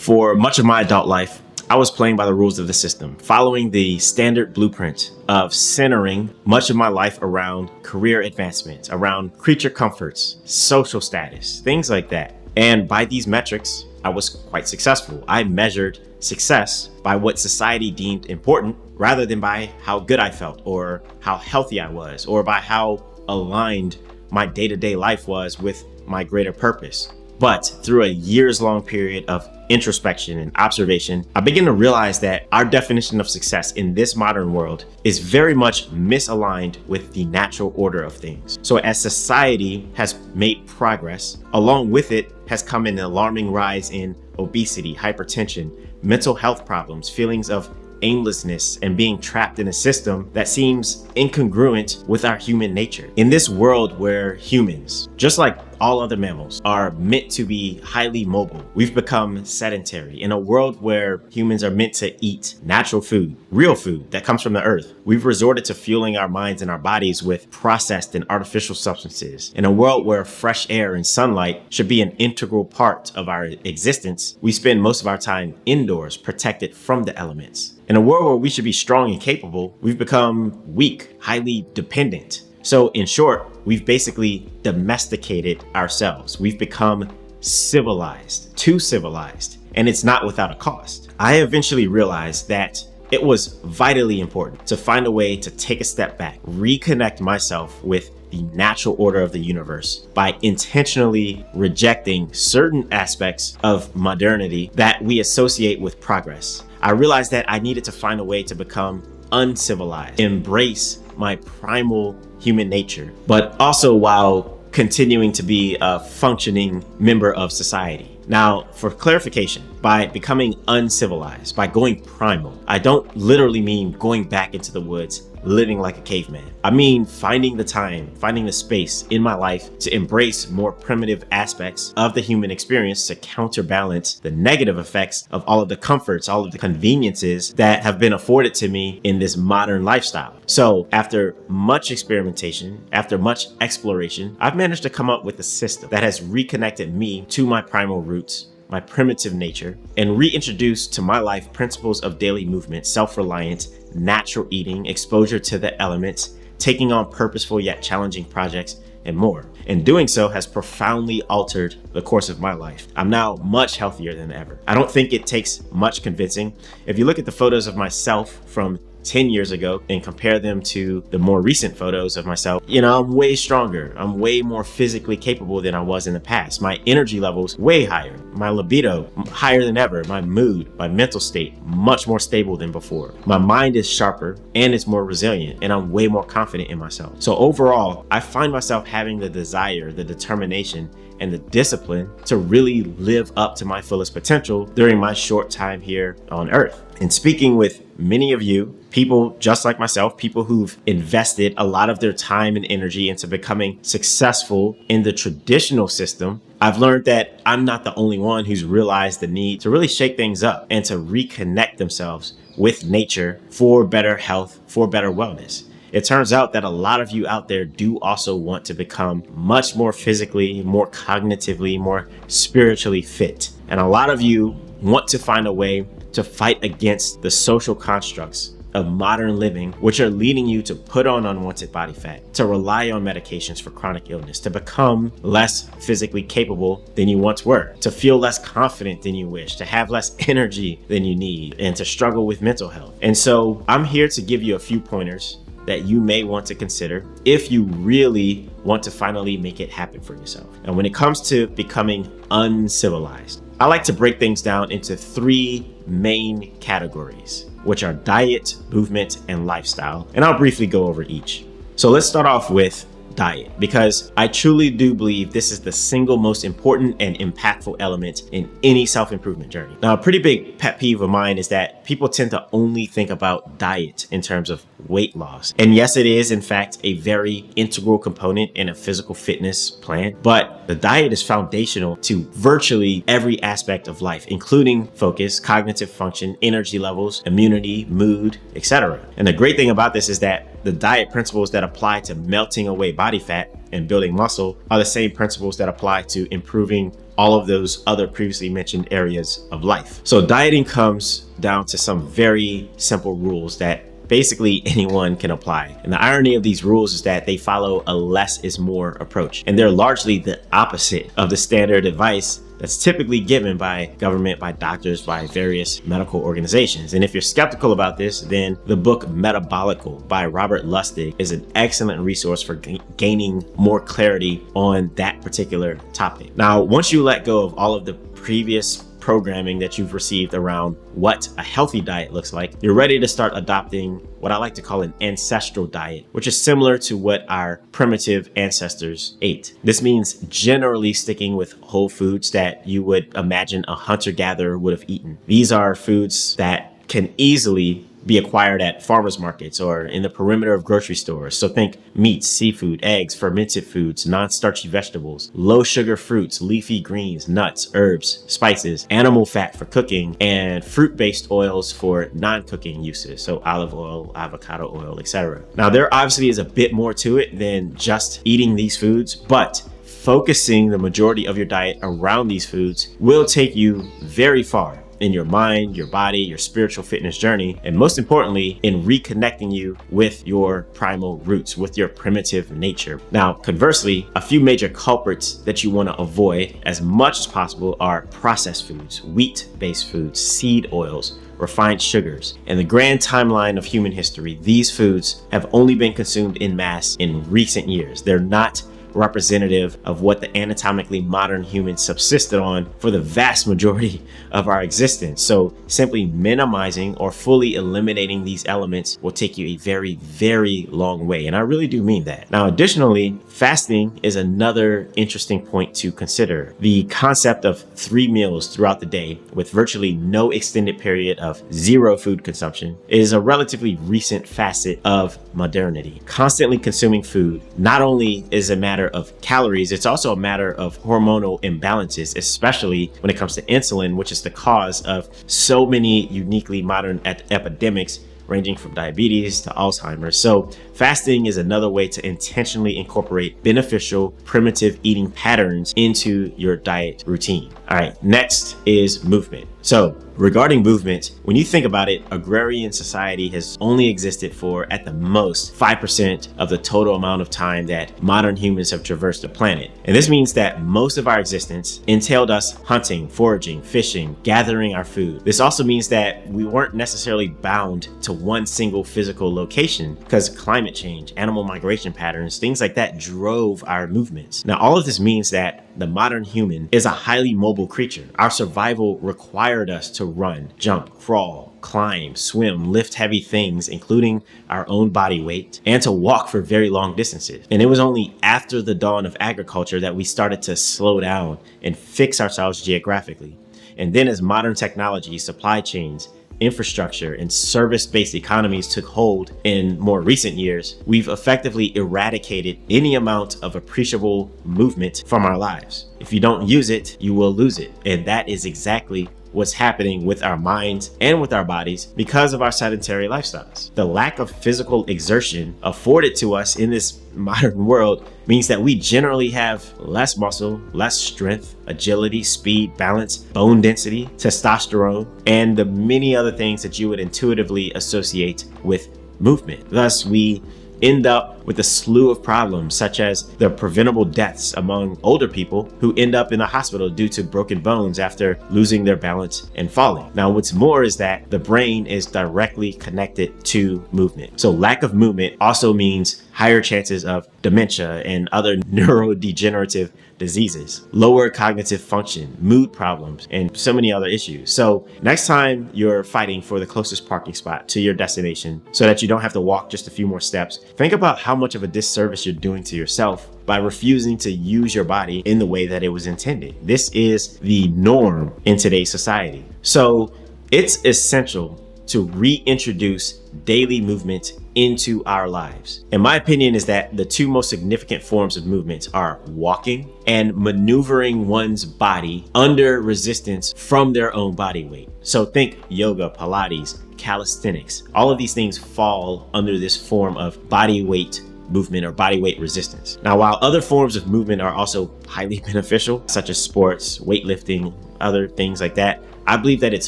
For much of my adult life, I was playing by the rules of the system, following the standard blueprint of centering much of my life around career advancement, around creature comforts, social status, things like that. And by these metrics, I was quite successful. I measured success by what society deemed important rather than by how good I felt or how healthy I was or by how aligned my day-to-day life was with my greater purpose. But through a years-long period of introspection and observation, I began to realize that our definition of success in this modern world is very much misaligned with the natural order of things. So as society has made progress, along with it has come an alarming rise in obesity, hypertension, mental health problems, feelings of aimlessness, and being trapped in a system that seems incongruent with our human nature. In this world where humans, just like all other mammals, are meant to be highly mobile, we've become sedentary. In a world where humans are meant to eat natural food, real food that comes from the earth, we've resorted to fueling our minds and our bodies with processed and artificial substances. In a world where fresh air and sunlight should be an integral part of our existence, we spend most of our time indoors, protected from the elements. In a world where we should be strong and capable, we've become weak, highly dependent. So in short, we've basically domesticated ourselves. We've become civilized, too civilized, and it's not without a cost. I eventually realized that it was vitally important to find a way to take a step back, reconnect myself with the natural order of the universe by intentionally rejecting certain aspects of modernity that we associate with progress. I realized that I needed to find a way to become uncivilized, embrace my primal human nature, but also while continuing to be a functioning member of society. Now, for clarification, by becoming uncivilized, by going primal, I don't literally mean going back into the woods, living like a caveman. I mean finding the time, finding the space in my life to embrace more primitive aspects of the human experience to counterbalance the negative effects of all of the comforts, all of the conveniences that have been afforded to me in this modern lifestyle. So after much experimentation, after much exploration, I've managed to come up with a system that has reconnected me to my primal roots, my primitive nature, and reintroduce to my life principles of daily movement, self-reliance, natural eating, exposure to the elements, taking on purposeful yet challenging projects, and more. And doing so has profoundly altered the course of my life. I'm now much healthier than ever. I don't think it takes much convincing. If you look at the photos of myself from 10 years ago and compare them to the more recent photos of myself, I'm way stronger. I'm way more physically capable than I was in the past. My energy levels way higher. My libido higher than ever. My mood, my mental state, much more stable than before. My mind is sharper and it's more resilient, and I'm way more confident in myself. So overall, I find myself having the desire, the determination, and the discipline to really live up to my fullest potential during my short time here on Earth. And speaking with many of you, people just like myself, people who've invested a lot of their time and energy into becoming successful in the traditional system, I've learned that I'm not the only one who's realized the need to really shake things up and to reconnect themselves with nature for better health, for better wellness. It turns out that a lot of you out there do also want to become much more physically, more cognitively, more spiritually fit. And a lot of you want to find a way to fight against the social constructs of modern living, which are leading you to put on unwanted body fat, to rely on medications for chronic illness, to become less physically capable than you once were, to feel less confident than you wish, to have less energy than you need, and to struggle with mental health. And so I'm here to give you a few pointers that you may want to consider if you really want to finally make it happen for yourself. And when it comes to becoming uncivilized, I like to break things down into three main categories, which are diet, movement, and lifestyle. And I'll briefly go over each. So let's start off with diet, because I truly do believe this is the single most important and impactful element in any self-improvement journey. Now, a pretty big pet peeve of mine is that people tend to only think about diet in terms of weight loss. And yes, it is in fact a very integral component in a physical fitness plan, but the diet is foundational to virtually every aspect of life, including focus, cognitive function, energy levels, immunity, mood, etc. And the great thing about this is that the diet principles that apply to melting away body fat and building muscle are the same principles that apply to improving all of those other previously mentioned areas of life. So dieting comes down to some very simple rules that basically anyone can apply. And the irony of these rules is that they follow a less is more approach. And they're largely the opposite of the standard advice that's typically given by government, by doctors, by various medical organizations. And if you're skeptical about this, then the book Metabolical by Robert Lustig is an excellent resource for gaining more clarity on that particular topic. Now, once you let go of all of the previous programming that you've received around what a healthy diet looks like, you're ready to start adopting what I like to call an ancestral diet, which is similar to what our primitive ancestors ate. This means generally sticking with whole foods that you would imagine a hunter-gatherer would have eaten. These are foods that can easily be acquired at farmers markets or in the perimeter of grocery stores. So think meats, seafood, eggs, fermented foods, non-starchy vegetables, low sugar fruits, leafy greens, nuts, herbs, spices, animal fat for cooking, and fruit-based oils for non-cooking uses. So olive oil, avocado oil, etc. Now there obviously is a bit more to it than just eating these foods, but focusing the majority of your diet around these foods will take you very far in your mind, your body, your spiritual fitness journey, and most importantly, in reconnecting you with your primal roots, with your primitive nature. Now, conversely, a few major culprits that you want to avoid as much as possible are processed foods, wheat-based foods, seed oils, refined sugars. In the grand timeline of human history, these foods have only been consumed in mass in recent years. They're not representative of what the anatomically modern humans subsisted on for the vast majority of our existence. So simply minimizing or fully eliminating these elements will take you a very, very long way. And I really do mean that. Now, additionally, fasting is another interesting point to consider. The concept of 3 meals throughout the day with virtually no extended period of zero food consumption is a relatively recent facet of modernity. Constantly consuming food not only is a matter of calories, it's also a matter of hormonal imbalances, especially when it comes to insulin, which is the cause of so many uniquely modern epidemics ranging from diabetes to Alzheimer's. So fasting is another way to intentionally incorporate beneficial primitive eating patterns into your diet routine. All right, next is movement. So regarding movement, when you think about it, agrarian society has only existed for at the most 5% of the total amount of time that modern humans have traversed the planet. And this means that most of our existence entailed us hunting, foraging, fishing, gathering our food. This also means that we weren't necessarily bound to one single physical location because climate change, animal migration patterns, things like that drove our movements. Now, all of this means that the modern human is a highly mobile creature. Our survival required us to run, jump, crawl, climb, swim, lift heavy things, including our own body weight, and to walk for very long distances. And it was only after the dawn of agriculture that we started to slow down and fix ourselves geographically. And then as modern technology, supply chains, infrastructure, and service-based economies took hold in more recent years, we've effectively eradicated any amount of appreciable movement from our lives. If you don't use it, you will lose it. And that is exactly what's happening with our minds and with our bodies because of our sedentary lifestyles. The lack of physical exertion afforded to us in this modern world means that we generally have less muscle, less strength, agility, speed, balance, bone density, testosterone, and the many other things that you would intuitively associate with movement. Thus, we end up with a slew of problems, such as the preventable deaths among older people who end up in the hospital due to broken bones after losing their balance and falling. Now, what's more is that the brain is directly connected to movement. So lack of movement also means higher chances of dementia and other neurodegenerative diseases, lower cognitive function, mood problems, and so many other issues. So next time you're fighting for the closest parking spot to your destination so that you don't have to walk just a few more steps, think about how much of a disservice you're doing to yourself by refusing to use your body in the way that it was intended. This is the norm in today's society. So it's essential to reintroduce daily movement into our lives. And my opinion is that the two most significant forms of movement are walking and maneuvering one's body under resistance from their own body weight. So think yoga, Pilates, calisthenics. All of these things fall under this form of body weight movement or body weight resistance. Now, while other forms of movement are also highly beneficial, such as sports, weightlifting, other things like that, I believe that it's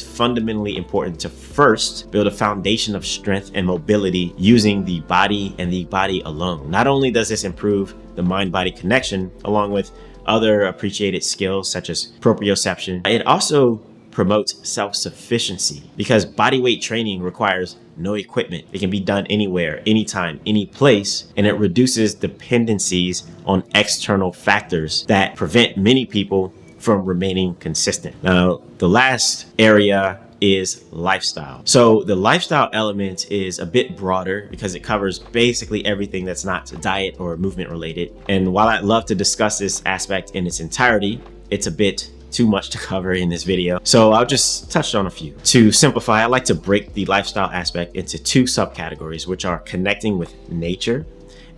fundamentally important to first build a foundation of strength and mobility using the body and the body alone. Not only does this improve the mind-body connection, along with other appreciated skills such as proprioception, it also promotes self-sufficiency because body weight training requires no equipment. It can be done anywhere, anytime, any place, and it reduces dependencies on external factors that prevent many people from remaining consistent. Now, the last area is lifestyle. So the lifestyle element is a bit broader because it covers basically everything that's not diet or movement related. And while I'd love to discuss this aspect in its entirety, it's a bit too much to cover in this video. So I'll just touch on a few. To simplify, I like to break the lifestyle aspect into two subcategories, which are connecting with nature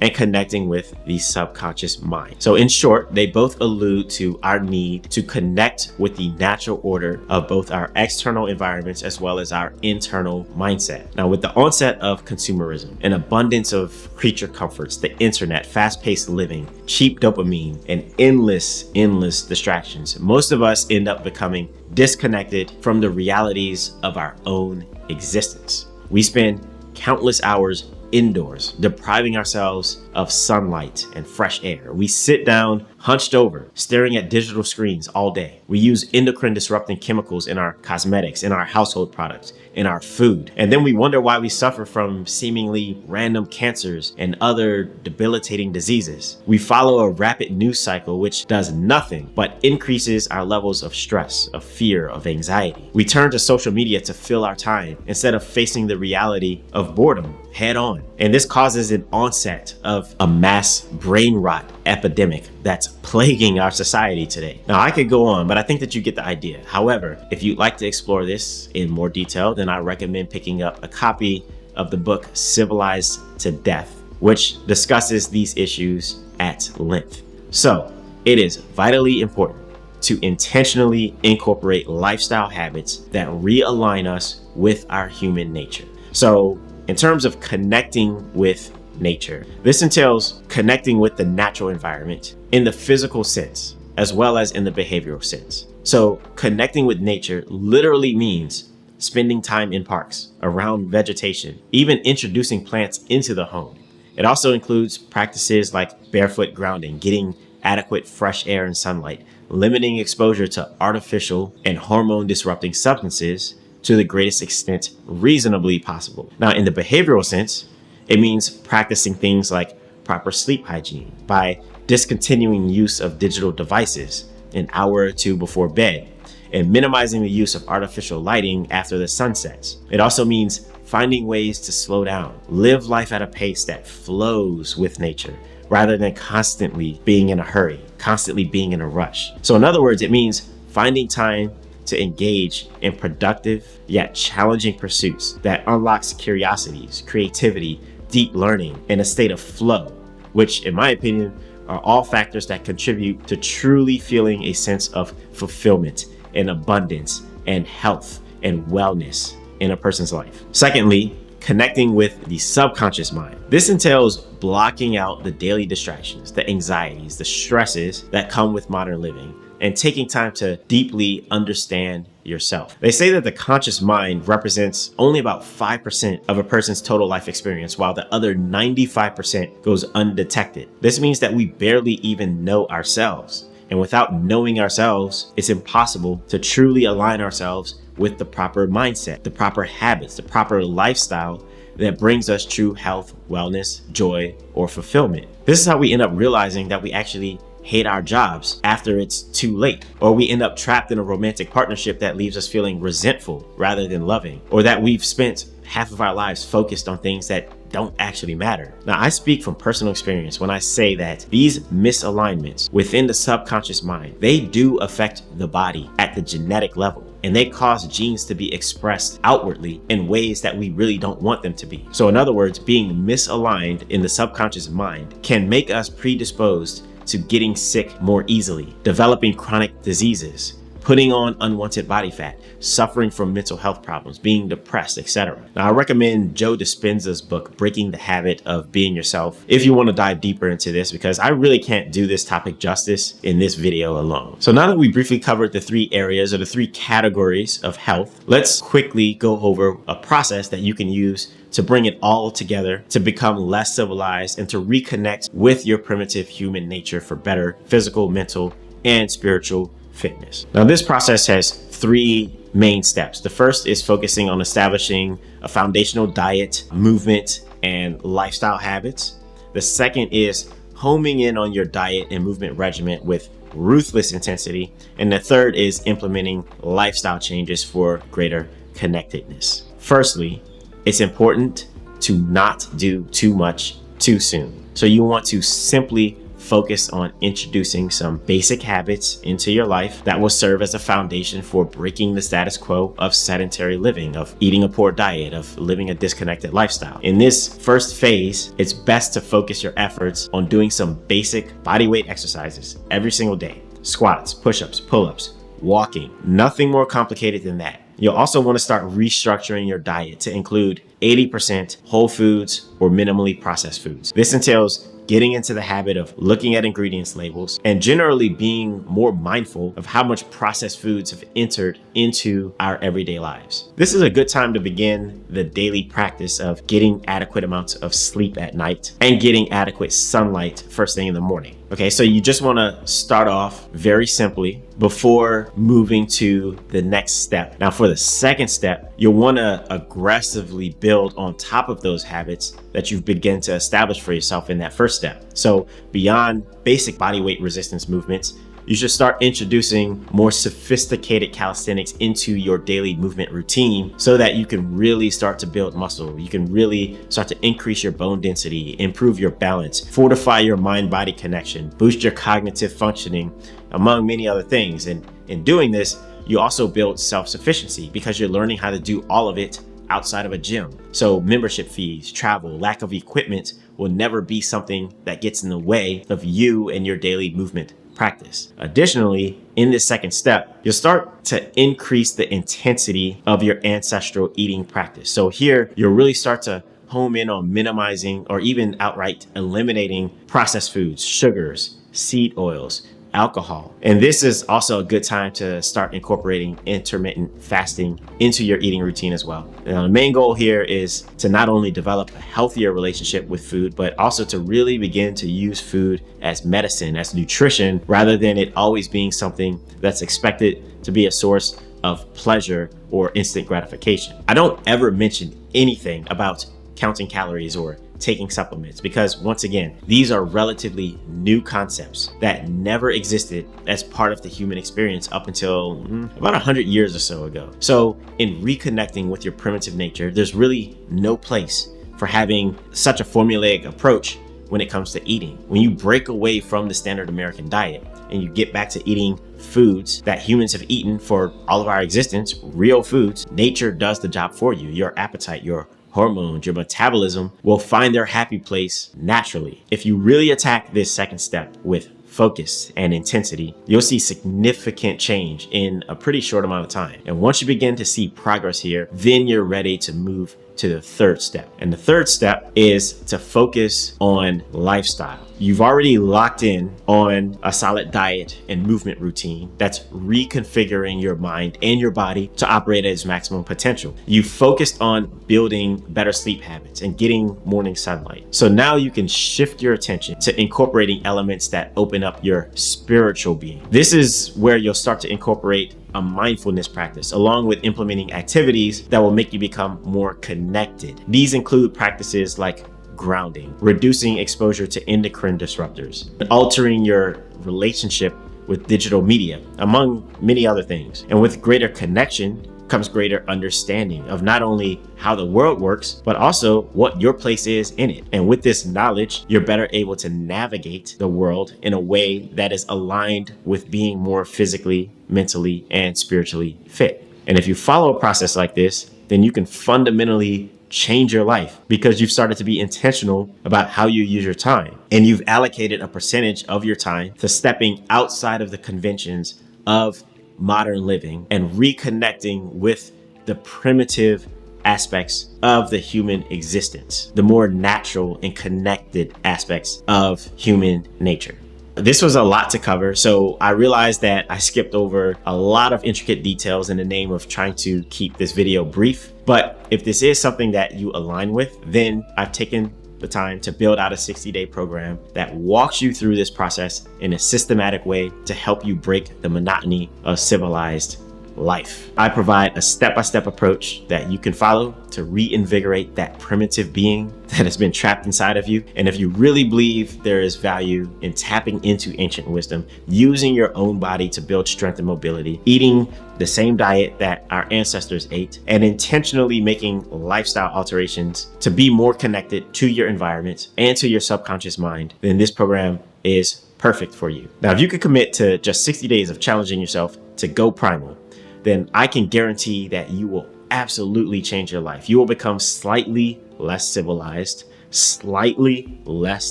and connecting with the subconscious mind. So in short, they both allude to our need to connect with the natural order of both our external environments as well as our internal mindset. Now, with the onset of consumerism, an abundance of creature comforts, the internet, fast-paced living, cheap dopamine, and endless distractions, most of us end up becoming disconnected from the realities of our own existence. We spend countless hours indoors, depriving ourselves of sunlight and fresh air. We sit down, hunched over, staring at digital screens all day. We use endocrine disrupting chemicals in our cosmetics, in our household products, in our food. And then we wonder why we suffer from seemingly random cancers and other debilitating diseases. We follow a rapid news cycle which does nothing but increases our levels of stress, of fear, of anxiety. We turn to social media to fill our time instead of facing the reality of boredom head on. And this causes an onset of a mass brain rot epidemic that's plaguing our society today. Now, I could go on, but I think that you get the idea. However, if you'd like to explore this in more detail, then I recommend picking up a copy of the book Civilized to Death, which discusses these issues at length. So it is vitally important to intentionally incorporate lifestyle habits that realign us with our human nature. So in terms of connecting with nature, this entails connecting with the natural environment in the physical sense, as well as in the behavioral sense. So connecting with nature literally means spending time in parks, around vegetation, even introducing plants into the home. It also includes practices like barefoot grounding, getting adequate fresh air and sunlight, limiting exposure to artificial and hormone disrupting substances to the greatest extent reasonably possible. Now, in the behavioral sense, it means practicing things like proper sleep hygiene by discontinuing use of digital devices an hour or two before bed and minimizing the use of artificial lighting after the sun sets. It also means finding ways to slow down, live life at a pace that flows with nature rather than constantly being in a hurry, constantly being in a rush. So in other words, it means finding time to engage in productive yet challenging pursuits that unlocks curiosities, creativity, deep learning, and a state of flow, which in my opinion are all factors that contribute to truly feeling a sense of fulfillment and abundance and health and wellness in a person's life. Secondly, connecting with the subconscious mind. This entails blocking out the daily distractions, the anxieties, the stresses that come with modern living, and taking time to deeply understand yourself. They say that the conscious mind represents only about 5% of a person's total life experience, while the other 95% goes undetected. This means that we barely even know ourselves. And without knowing ourselves, it's impossible to truly align ourselves with the proper mindset, the proper habits, the proper lifestyle that brings us true health, wellness, joy, or fulfillment. This is how we end up realizing that we actually hate our jobs after it's too late, or we end up trapped in a romantic partnership that leaves us feeling resentful rather than loving, or that we've spent half of our lives focused on things that don't actually matter. Now, I speak from personal experience when I say that these misalignments within the subconscious mind, they do affect the body at the genetic level, and they cause genes to be expressed outwardly in ways that we really don't want them to be. So in other words, being misaligned in the subconscious mind can make us predisposed to getting sick more easily, developing chronic diseases, putting on unwanted body fat, suffering from mental health problems, being depressed, etc. Now, I recommend Joe Dispenza's book, Breaking the Habit of Being Yourself, if you want to dive deeper into this, because I really can't do this topic justice in this video alone. So now that we briefly covered the three areas or the three categories of health, let's quickly go over a process that you can use to bring it all together, to become less civilized, and to reconnect with your primitive human nature for better physical, mental, and spiritual fitness. Now, this process has three main steps. The first is focusing on establishing a foundational diet, movement, and lifestyle habits. The second is homing in on your diet and movement regimen with ruthless intensity. And the third is implementing lifestyle changes for greater connectedness. Firstly, it's important to not do too much too soon. So you want to simply focus on introducing some basic habits into your life that will serve as a foundation for breaking the status quo of sedentary living, of eating a poor diet, of living a disconnected lifestyle. In this first phase, it's best to focus your efforts on doing some basic bodyweight exercises every single day. Squats, push-ups, pull-ups, walking, nothing more complicated than that. You'll also want to start restructuring your diet to include 80% whole foods or minimally processed foods. This entails getting into the habit of looking at ingredients labels and generally being more mindful of how much processed foods have entered into our everyday lives. This is a good time to begin the daily practice of getting adequate amounts of sleep at night and getting adequate sunlight first thing in the morning. Okay, so you just want to start off very simply before moving to the next step. Now, for the second step, you'll want to aggressively build on top of those habits that you've begun to establish for yourself in that first step. So beyond basic body weight resistance movements, you should start introducing more sophisticated calisthenics into your daily movement routine so that you can really start to build muscle. You can really start to increase your bone density, improve your balance, fortify your mind-body connection, boost your cognitive functioning, among many other things. And in doing this, you also build self-sufficiency because you're learning how to do all of it outside of a gym. So membership fees, travel, lack of equipment will never be something that gets in the way of you and your daily movement practice. Additionally, in this second step, you'll start to increase the intensity of your ancestral eating practice. So here, you'll really start to home in on minimizing or even outright eliminating processed foods, sugars, seed oils, alcohol. And this is also a good time to start incorporating intermittent fasting into your eating routine as well. Now, the main goal here is to not only develop a healthier relationship with food, but also to really begin to use food as medicine, as nutrition, rather than it always being something that's expected to be a source of pleasure or instant gratification. I don't ever mention anything about counting calories or taking supplements because, once again, these are relatively new concepts that never existed as part of the human experience up until about 100 years or so ago. So in reconnecting with your primitive nature, there's really no place for having such a formulaic approach when it comes to eating. When you break away from the standard American diet and you get back to eating foods that humans have eaten for all of our existence, real foods, nature does the job for you. Your appetite, your hormones, your metabolism will find their happy place naturally. If you really attack this second step with focus and intensity, you'll see significant change in a pretty short amount of time. And once you begin to see progress here, then you're ready to move to the third step. And the third step is to focus on lifestyle. You've already locked in on a solid diet and movement routine that's reconfiguring your mind and your body to operate at its maximum potential. You focused on building better sleep habits and getting morning sunlight. So now you can shift your attention to incorporating elements that open up your spiritual being. This is where you'll start to incorporate a mindfulness practice along with implementing activities that will make you become more connected. These include practices like grounding, reducing exposure to endocrine disruptors, altering your relationship with digital media, among many other things. And with greater connection comes greater understanding of not only how the world works, but also what your place is in it. And with this knowledge, you're better able to navigate the world in a way that is aligned with being more physically, mentally, and spiritually fit. And if you follow a process like this, then you can fundamentally change your life because you've started to be intentional about how you use your time. And you've allocated a percentage of your time to stepping outside of the conventions of modern living and reconnecting with the primitive aspects of the human existence, the more natural and connected aspects of human nature. This was a lot to cover, so I realized that I skipped over a lot of intricate details in the name of trying to keep this video brief. But if this is something that you align with, then I've taken the time to build out a 60-day program that walks you through this process in a systematic way to help you break the monotony of civilized life. I provide a step-by-step approach that you can follow to reinvigorate that primitive being that has been trapped inside of you. And if you really believe there is value in tapping into ancient wisdom, using your own body to build strength and mobility, eating the same diet that our ancestors ate, and intentionally making lifestyle alterations to be more connected to your environment and to your subconscious mind, then this program is perfect for you. Now, if you could commit to just 60 days of challenging yourself to go primal, then I can guarantee that you will absolutely change your life. You will become slightly less civilized, slightly less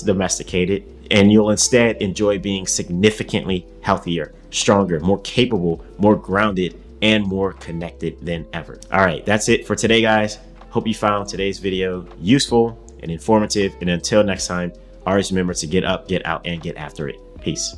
domesticated, and you'll instead enjoy being significantly healthier, stronger, more capable, more grounded, and more connected than ever. All right, that's it for today, guys. Hope you found today's video useful and informative. And until next time, always remember to get up, get out, and get after it. Peace.